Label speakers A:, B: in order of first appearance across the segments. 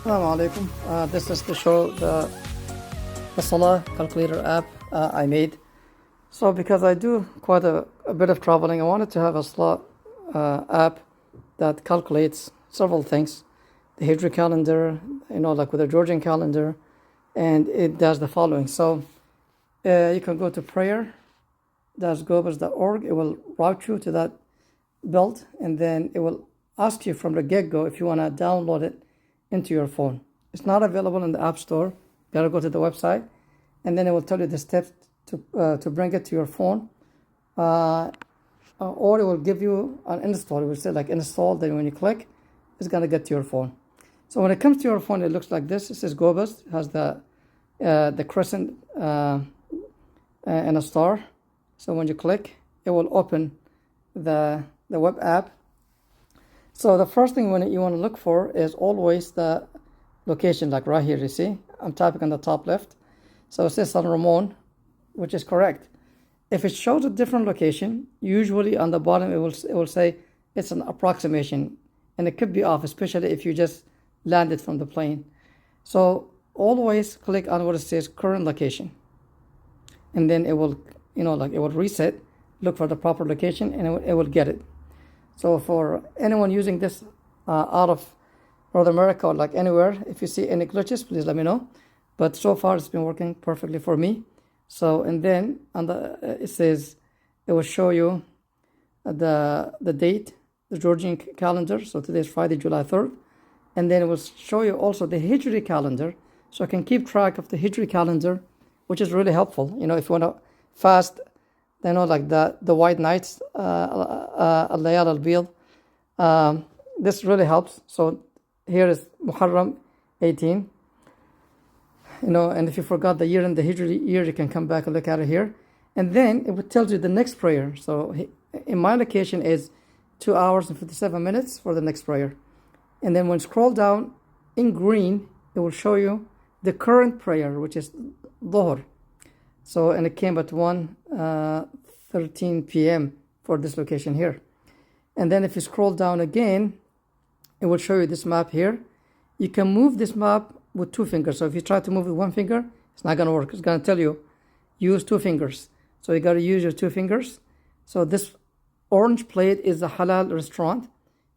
A: Assalamu alaikum. This is to show the Salah calculator app I made. So because I do quite a bit of traveling, I wanted to have a Salah app that calculates several things. The Hijri calendar, like with the Georgian calendar, and it does the following. So you can go to prayer.gobaz.org. It will route you to that belt, and then it will ask you from the get-go if you want to download it into your phone. It's not available in the App Store. You gotta go to the website, and then it will tell you the steps to bring it to your phone, or it will give you an install. It will say like install. Then when you click, it's gonna get to your phone. So when it comes to your phone, it looks like this. It says Gobaz. It has the crescent and a star. So when you click, it will open the web app. So the first thing you want to look for is always the location, like right here, you see? I'm typing on the top left. So it says San Ramon, which is correct. If it shows a different location, usually on the bottom it will say it's an approximation, and it could be off, especially if you just landed from the plane. So always click on what it says current location, and then it will, it will reset, look for the proper location, and it will get it. So for anyone using this out of North America or like anywhere, if you see any glitches, please let me know. But so far it's been working perfectly for me. So, and then on it says, it will show you the date, the Georgian calendar. So today is Friday, July 3rd. And then it will show you also the Hijri calendar. So I can keep track of the Hijri calendar, which is really helpful. If you want to fast, like the white nights, al-layal al-bid, this really helps. So here is Muharram 18, and if you forgot the year in the Hijri year, you can come back and look at it here, and then it would tell you the next prayer. So in my location is 2 hours and 57 minutes for the next prayer, and then when you scroll down in green, it will show you the current prayer, which is Dhuhr. So, and it came at 1:13 p.m. for this location here. And then if you scroll down again, it will show you this map here. You can move this map with 2 fingers. So if you try to move with 1 finger, it's not going to work. It's going to tell you, use 2 fingers. So you got to use your 2 fingers. So this orange plate is a halal restaurant.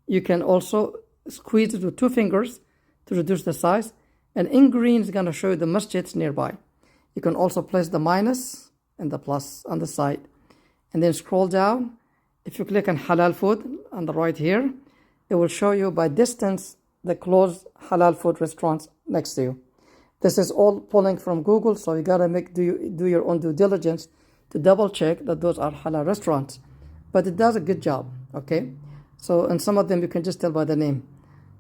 A: You can also squeeze it with 2 fingers to reduce the size. And in green, it's going to show you the masjids nearby. You can also place the minus and the plus on the side. And then scroll down. If you click on halal food on the right here, it will show you by distance the closed halal food restaurants next to you. This is all pulling from Google, so you gotta do your own due diligence to double check that those are halal restaurants. But it does a good job, okay? So, and some of them you can just tell by the name.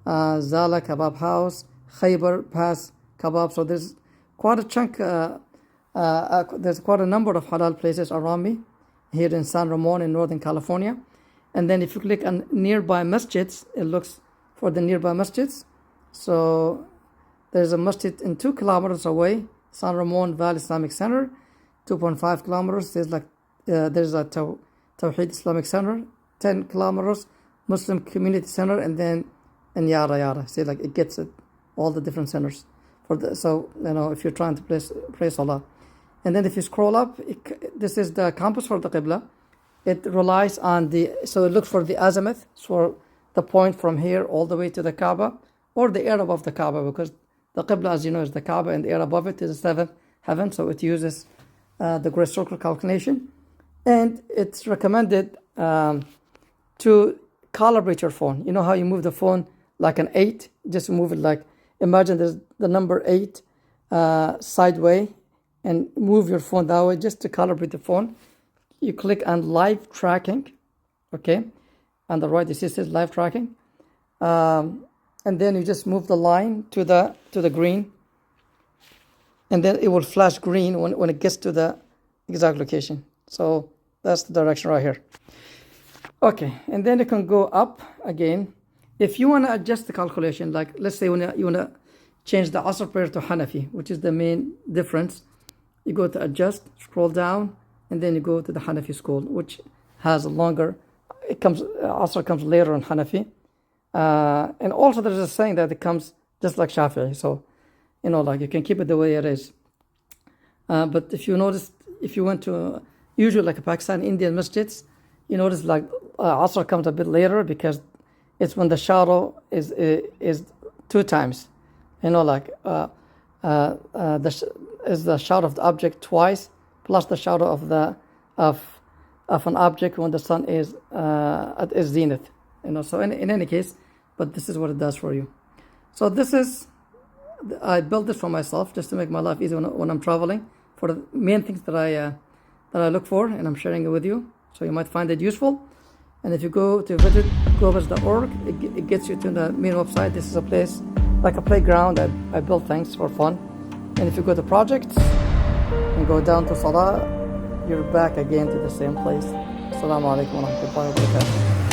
A: Zala Kebab House, Khaybar Pass Kebab. So there's quite a chunk, there's quite a number of halal places around me here in San Ramon in Northern California. And then if you click on nearby masjids, it looks for the nearby masjids. So there's a masjid in 2 kilometers away, San Ramon Valley Islamic Center. 2.5 kilometers, there's a Tawheed Islamic Center. 10 kilometers, Muslim Community Center, and then and yada yada. See, like it gets it, all the different centers. So if you're trying to pray Salah. And then if you scroll up, this is the compass for the Qibla. It relies on so it looks for the azimuth, so the point from here all the way to the Kaaba, or the air above the Kaaba, because the Qibla, as you know, is the Kaaba, and the air above it is the 7th heaven, so it uses the great circle calculation. And it's recommended to calibrate your phone. You know how you move the phone like an 8? Just move it like, imagine there's the number 8 sideways, and move your phone that way just to calibrate the phone. You click on live tracking, okay? On the right, it says live tracking. And then you just move the line to the green, and then it will flash green when it gets to the exact location. So that's the direction right here. Okay, and then you can go up again. If you want to adjust the calculation, like let's say you want to change the Asr prayer to Hanafi, which is the main difference, you go to adjust, scroll down, and then you go to the Hanafi school, which has a longer, Asr comes later on Hanafi. And also there's a saying that it comes just like Shafi'i. So, like you can keep it the way it is. But if you notice, if you went to usually like a Pakistan, Indian masjids, you notice like Asr comes a bit later because it's when the shadow is 2 times. Like is the shadow of the object twice plus the shadow of an object when the sun is at its zenith. So in any case, but this is what it does for you. So I built this for myself just to make my life easy when I'm traveling, for the main things that I look for, and I'm sharing it with you. So you might find it useful. And if you go to visit gobaz.org, it gets you to the main website. This is a place like a playground. I built things for fun. And if you go to projects and go down to Salah, you're back again to the same place. Assalamu alaikum wa rahmatullahi wa barakatuh.